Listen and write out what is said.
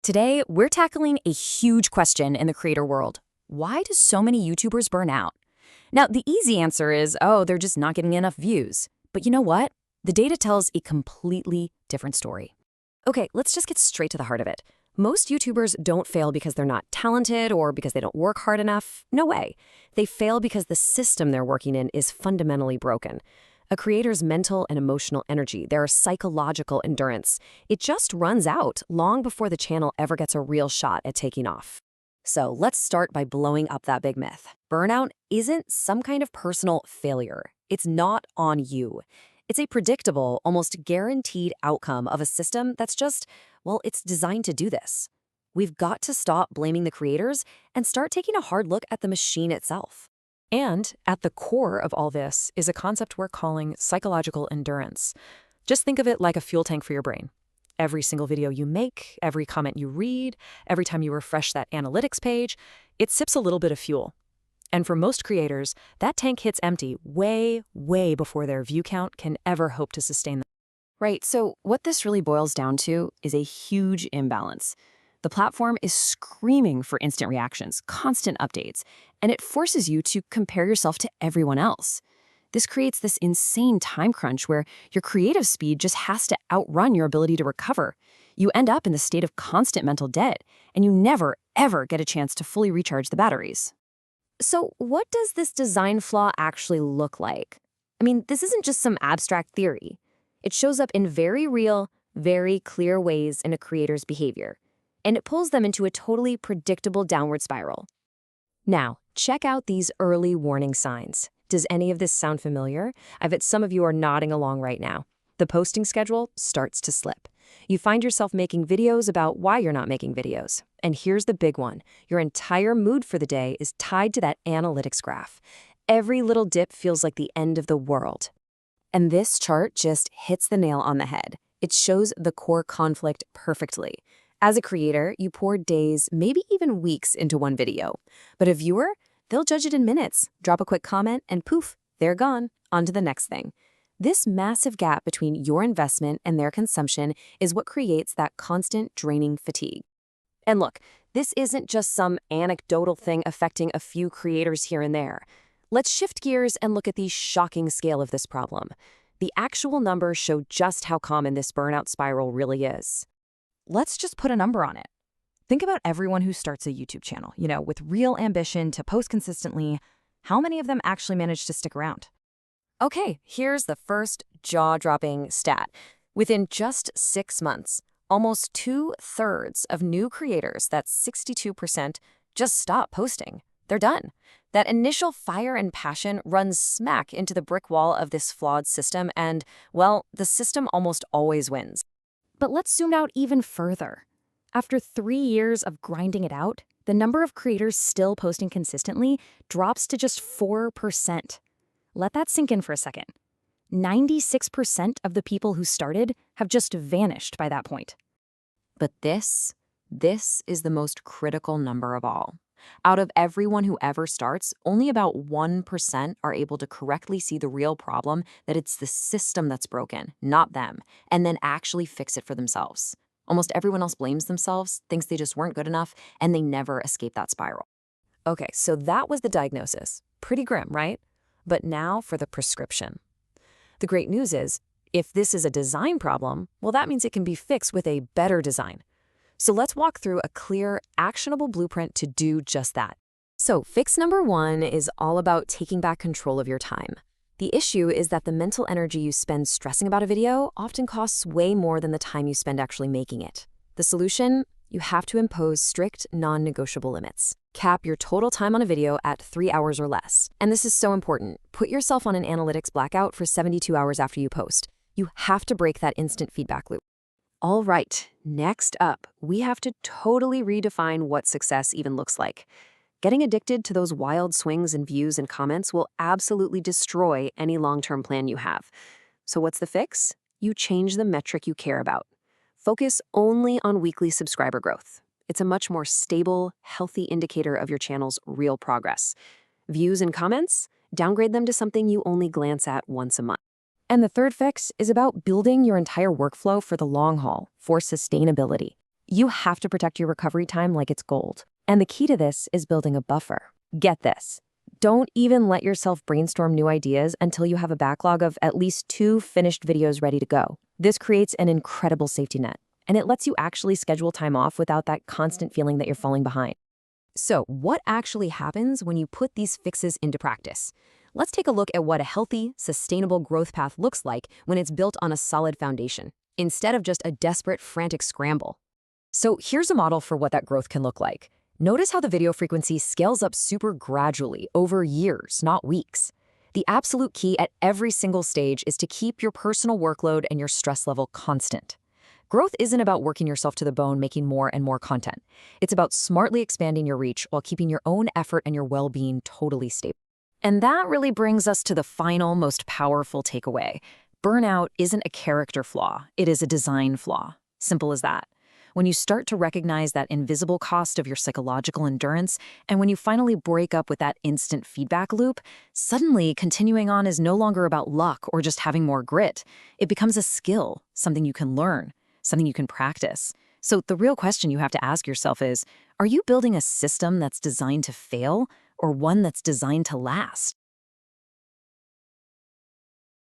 Today, we're tackling a huge question in the creator world. Why do so many YouTubers burn out? Now, the easy answer is, oh, they're just not getting enough views. But you know what? The data tells a completely different story. Okay, let's just get straight to the heart of it. Most YouTubers don't fail because they're not talented or because they don't work hard enough. No way. They fail because the system they're working in is fundamentally broken. A creator's mental and emotional energy, their psychological endurance, it just runs out long before the channel ever gets a real shot at taking off. So let's start by blowing up that big myth. Burnout isn't some kind of personal failure. It's not on you. It's a predictable, almost guaranteed outcome of a system that's just, well, it's designed to do this. We've got to stop blaming the creators and start taking a hard look at the machine itself. And at the core of all this is a concept we're calling psychological endurance. Just think of it like a fuel tank for your brain. Every single video you make, every comment you read, every time you refresh that analytics page, it sips a little bit of fuel. And for most creators, that tank hits empty way, way before their view count can ever hope to sustain them. Right, so what this really boils down to is a huge imbalance. The platform is screaming for instant reactions, constant updates, and it forces you to compare yourself to everyone else. This creates this insane time crunch where your creative speed just has to outrun your ability to recover. You end up in the state of constant mental debt, and you never, ever get a chance to fully recharge the batteries. So what does this design flaw actually look like? I mean, this isn't just some abstract theory. It shows up in very real, very clear ways in a creator's behavior, and it pulls them into a totally predictable downward spiral. Now, check out these early warning signs. Does any of this sound familiar? I bet some of you are nodding along right now. The posting schedule starts to slip. You find yourself making videos about why you're not making videos. And here's the big one. Your entire mood for the day is tied to that analytics graph. Every little dip feels like the end of the world. And this chart just hits the nail on the head. It shows the core conflict perfectly. As a creator, you pour days, maybe even weeks into one video. But a viewer, they'll judge it in minutes, drop a quick comment, and poof, they're gone. On to the next thing. This massive gap between your investment and their consumption is what creates that constant draining fatigue. And look, this isn't just some anecdotal thing affecting a few creators here and there. Let's shift gears and look at the shocking scale of this problem. The actual numbers show just how common this burnout spiral really is. Let's just put a number on it. Think about everyone who starts a YouTube channel, with real ambition to post consistently. How many of them actually manage to stick around? Okay, here's the first jaw-dropping stat. Within just 6 months, almost 2/3 of new creators, that's 62%, just stop posting. They're done. That initial fire and passion runs smack into the brick wall of this flawed system, and, well, the system almost always wins. But let's zoom out even further. After 3 years of grinding it out, the number of creators still posting consistently drops to just 4%. Let that sink in for a second. 96% of the people who started have just vanished by that point. But this is the most critical number of all. Out of everyone who ever starts, only about 1% are able to correctly see the real problem, that it's the system that's broken, not them, and then actually fix it for themselves. Almost everyone else blames themselves, thinks they just weren't good enough, and they never escape that spiral. Okay, so that was the diagnosis. Pretty grim, right? But now for the prescription. The great news is, if this is a design problem, well, that means it can be fixed with a better design. So let's walk through a clear, actionable blueprint to do just that. So fix number 1 is all about taking back control of your time. The issue is that the mental energy you spend stressing about a video often costs way more than the time you spend actually making it. The solution? You have to impose strict, non-negotiable limits. Cap your total time on a video at 3 hours or less. And this is so important. Put yourself on an analytics blackout for 72 hours after you post. You have to break that instant feedback loop. All right, next up, we have to totally redefine what success even looks like. Getting addicted to those wild swings in views and comments will absolutely destroy any long-term plan you have. So what's the fix? You change the metric you care about. Focus only on weekly subscriber growth. It's a much more stable, healthy indicator of your channel's real progress. Views and comments? Downgrade them to something you only glance at once a month. And the third fix is about building your entire workflow for the long haul, for sustainability. You have to protect your recovery time like it's gold. And the key to this is building a buffer. Get this. Don't even let yourself brainstorm new ideas until you have a backlog of at least 2 finished videos ready to go. This creates an incredible safety net, and it lets you actually schedule time off without that constant feeling that you're falling behind. So, what actually happens when you put these fixes into practice? Let's take a look at what a healthy, sustainable growth path looks like when it's built on a solid foundation, instead of just a desperate, frantic scramble. So here's a model for what that growth can look like. Notice how the video frequency scales up super gradually over years, not weeks. The absolute key at every single stage is to keep your personal workload and your stress level constant. Growth isn't about working yourself to the bone, making more and more content. It's about smartly expanding your reach while keeping your own effort and your well-being totally stable. And that really brings us to the final, most powerful takeaway. Burnout isn't a character flaw, it is a design flaw. Simple as that. When you start to recognize that invisible cost of your psychological endurance, and when you finally break up with that instant feedback loop, suddenly continuing on is no longer about luck or just having more grit. It becomes a skill, something you can learn, something you can practice. So the real question you have to ask yourself is, are you building a system that's designed to fail or one that's designed to last?